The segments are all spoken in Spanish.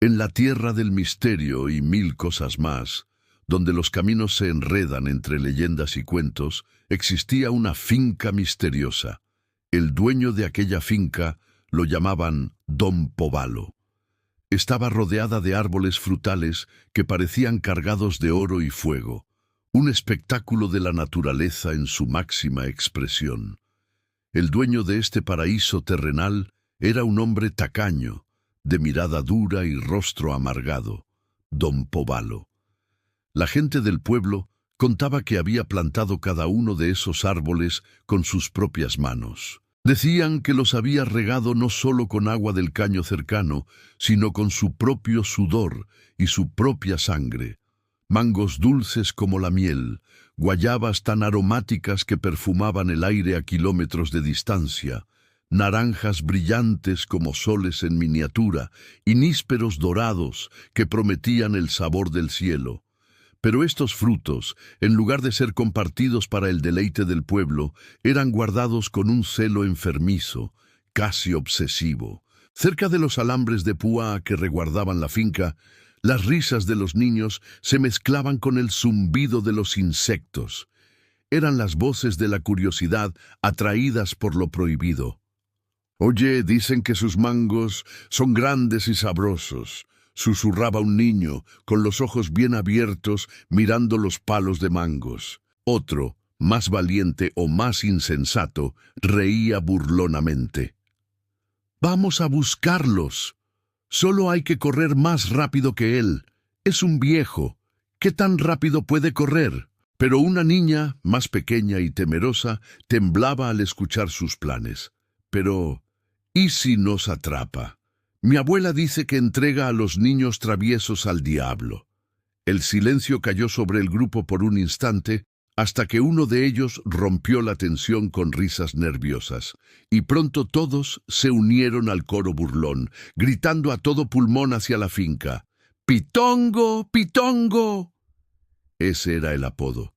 En la tierra del misterio y mil cosas más, donde los caminos se enredan entre leyendas y cuentos, existía una finca misteriosa. El dueño de aquella finca lo llamaban Don Povalo. Estaba rodeada de árboles frutales que parecían cargados de oro y fuego, un espectáculo de la naturaleza en su máxima expresión. El dueño de este paraíso terrenal era un hombre tacaño, de mirada dura y rostro amargado, Don Povalo. La gente del pueblo contaba que había plantado cada uno de esos árboles con sus propias manos. Decían que los había regado no solo con agua del caño cercano, sino con su propio sudor y su propia sangre. Mangos dulces como la miel, guayabas tan aromáticas que perfumaban el aire a kilómetros de distancia, naranjas brillantes como soles en miniatura y nísperos dorados que prometían el sabor del cielo. Pero estos frutos, en lugar de ser compartidos para el deleite del pueblo, eran guardados con un celo enfermizo, casi obsesivo. Cerca de los alambres de púa que resguardaban la finca, las risas de los niños se mezclaban con el zumbido de los insectos. Eran las voces de la curiosidad atraídas por lo prohibido. «Oye, dicen que sus mangos son grandes y sabrosos», susurraba un niño, con los ojos bien abiertos, mirando los palos de mangos. Otro, más valiente o más insensato, reía burlonamente. «Vamos a buscarlos. Solo hay que correr más rápido que él. Es un viejo. ¿Qué tan rápido puede correr?» Pero una niña, más pequeña y temerosa, temblaba al escuchar sus planes. «Pero, ¿y si nos atrapa? Mi abuela dice que entrega a los niños traviesos al diablo». El silencio cayó sobre el grupo por un instante, hasta que uno de ellos rompió la tensión con risas nerviosas, y pronto todos se unieron al coro burlón, gritando a todo pulmón hacia la finca. «¡Pitongo! ¡Pitongo!». Ese era el apodo,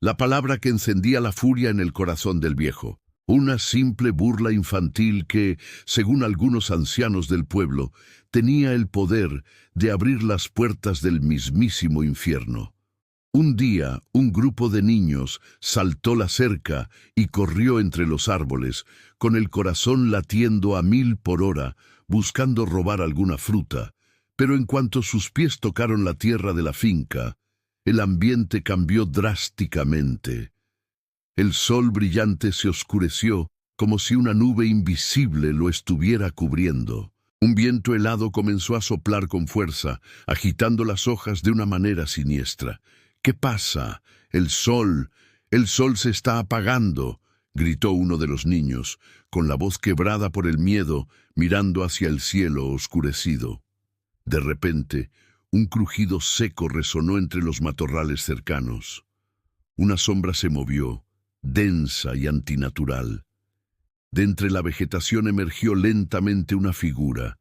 la palabra que encendía la furia en el corazón del viejo. Una simple burla infantil que, según algunos ancianos del pueblo, tenía el poder de abrir las puertas del mismísimo infierno. Un día, un grupo de niños saltó la cerca y corrió entre los árboles, con el corazón latiendo a 1000 por hora, buscando robar alguna fruta. Pero en cuanto sus pies tocaron la tierra de la finca, el ambiente cambió drásticamente. El sol brillante se oscureció, como si una nube invisible lo estuviera cubriendo. Un viento helado comenzó a soplar con fuerza, agitando las hojas de una manera siniestra. «¿Qué pasa? El sol se está apagando», gritó uno de los niños, con la voz quebrada por el miedo, mirando hacia el cielo oscurecido. De repente, un crujido seco resonó entre los matorrales cercanos. Una sombra se movió, densa y antinatural. De entre la vegetación emergió lentamente una figura.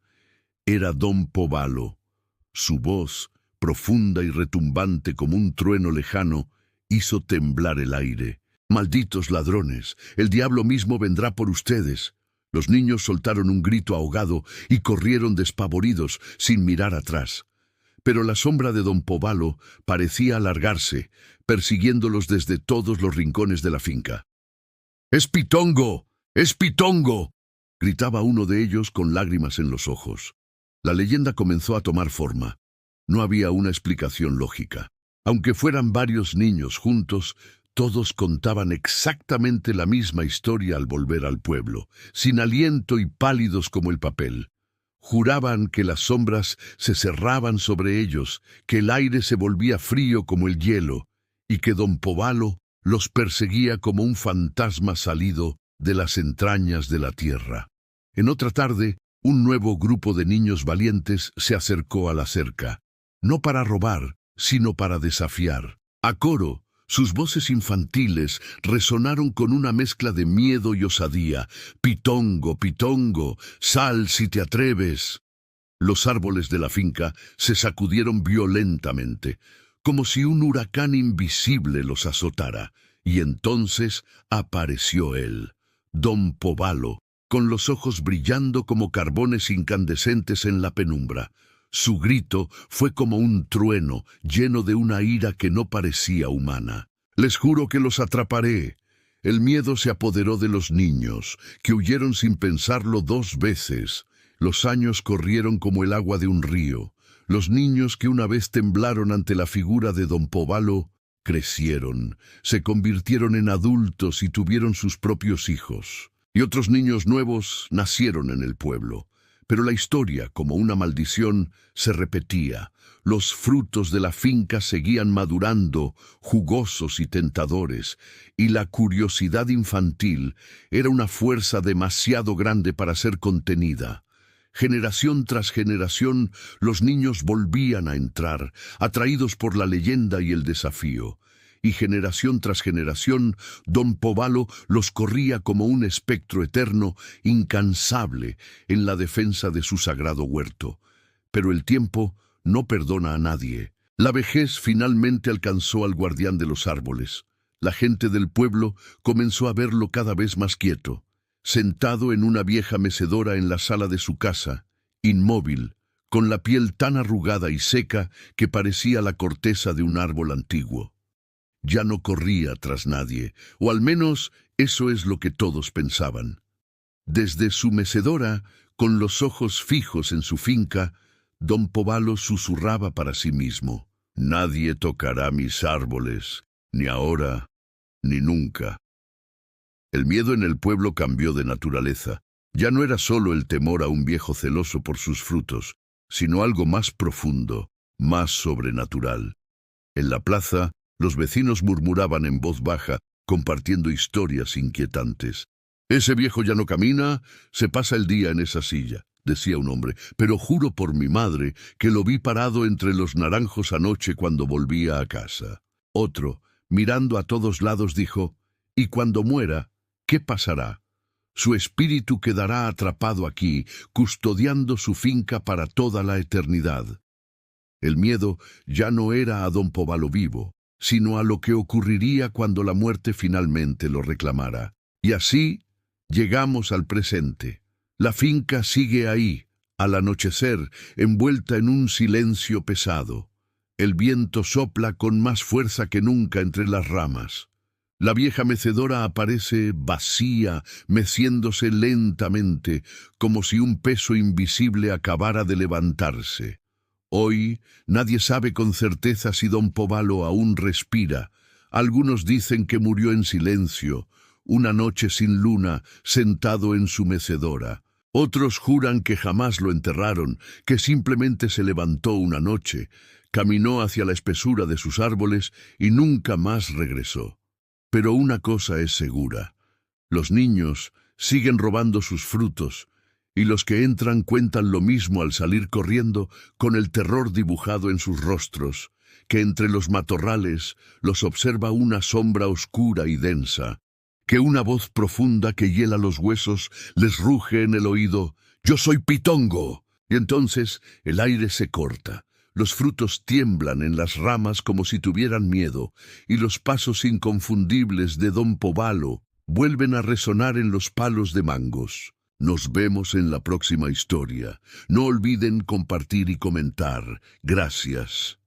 Era Don Povalo. Su voz, profunda y retumbante como un trueno lejano, hizo temblar el aire. «¡Malditos ladrones! El diablo mismo vendrá por ustedes». Los niños soltaron un grito ahogado y corrieron despavoridos, sin mirar atrás. Pero la sombra de Don Povalo parecía alargarse, persiguiéndolos desde todos los rincones de la finca. «¡Es Pitongo! ¡Es Pitongo!», gritaba uno de ellos con lágrimas en los ojos. La leyenda comenzó a tomar forma. No había una explicación lógica. Aunque fueran varios niños juntos, todos contaban exactamente la misma historia al volver al pueblo, sin aliento y pálidos como el papel. Juraban que las sombras se cerraban sobre ellos, que el aire se volvía frío como el hielo, y que Don Povalo los perseguía como un fantasma salido de las entrañas de la tierra. En otra tarde, un nuevo grupo de niños valientes se acercó a la cerca, no para robar, sino para desafiar. A coro, sus voces infantiles resonaron con una mezcla de miedo y osadía. «Pitongo, Pitongo, sal si te atreves». Los árboles de la finca se sacudieron violentamente, como si un huracán invisible los azotara, y entonces apareció él, Don Povalo, con los ojos brillando como carbones incandescentes en la penumbra. Su grito fue como un trueno, lleno de una ira que no parecía humana. «Les juro que los atraparé». El miedo se apoderó de los niños, que huyeron sin pensarlo 2 veces. Los años corrieron como el agua de un río. Los niños que una vez temblaron ante la figura de don Póbalo, crecieron, se convirtieron en adultos y tuvieron sus propios hijos. Y otros niños nuevos nacieron en el pueblo. Pero la historia, como una maldición, se repetía. Los frutos de la finca seguían madurando, jugosos y tentadores, y la curiosidad infantil era una fuerza demasiado grande para ser contenida. Generación tras generación, los niños volvían a entrar, atraídos por la leyenda y el desafío. Y generación tras generación, don Póbalo los corría como un espectro eterno, incansable, en la defensa de su sagrado huerto. Pero el tiempo no perdona a nadie. La vejez finalmente alcanzó al guardián de los árboles. La gente del pueblo comenzó a verlo cada vez más quieto, sentado en una vieja mecedora en la sala de su casa, inmóvil, con la piel tan arrugada y seca que parecía la corteza de un árbol antiguo. Ya no corría tras nadie, o al menos eso es lo que todos pensaban. Desde su mecedora, con los ojos fijos en su finca, don Póbalo susurraba para sí mismo: «Nadie tocará mis árboles, ni ahora, ni nunca». El miedo en el pueblo cambió de naturaleza. Ya no era solo el temor a un viejo celoso por sus frutos, sino algo más profundo, más sobrenatural. En la plaza, los vecinos murmuraban en voz baja, compartiendo historias inquietantes. «Ese viejo ya no camina, se pasa el día en esa silla», decía un hombre, «pero juro por mi madre que lo vi parado entre los naranjos anoche cuando volvía a casa». Otro, mirando a todos lados, dijo: «Y cuando muera, ¿qué pasará? Su espíritu quedará atrapado aquí, custodiando su finca para toda la eternidad». El miedo ya no era a don Póbalo vivo, sino a lo que ocurriría cuando la muerte finalmente lo reclamara. Y así llegamos al presente. La finca sigue ahí, al anochecer, envuelta en un silencio pesado. El viento sopla con más fuerza que nunca entre las ramas. La vieja mecedora aparece vacía, meciéndose lentamente, como si un peso invisible acabara de levantarse. Hoy nadie sabe con certeza si don Póbalo aún respira. Algunos dicen que murió en silencio, una noche sin luna, sentado en su mecedora. Otros juran que jamás lo enterraron, que simplemente se levantó una noche, caminó hacia la espesura de sus árboles y nunca más regresó. Pero una cosa es segura: los niños siguen robando sus frutos, y los que entran cuentan lo mismo al salir corriendo, con el terror dibujado en sus rostros, que entre los matorrales los observa una sombra oscura y densa, que una voz profunda que hiela los huesos les ruge en el oído: «¡Yo soy Pitongo!». Y entonces el aire se corta, los frutos tiemblan en las ramas como si tuvieran miedo, y los pasos inconfundibles de don Póbalo vuelven a resonar en los palos de mangos. Nos vemos en la próxima historia. No olviden compartir y comentar. Gracias.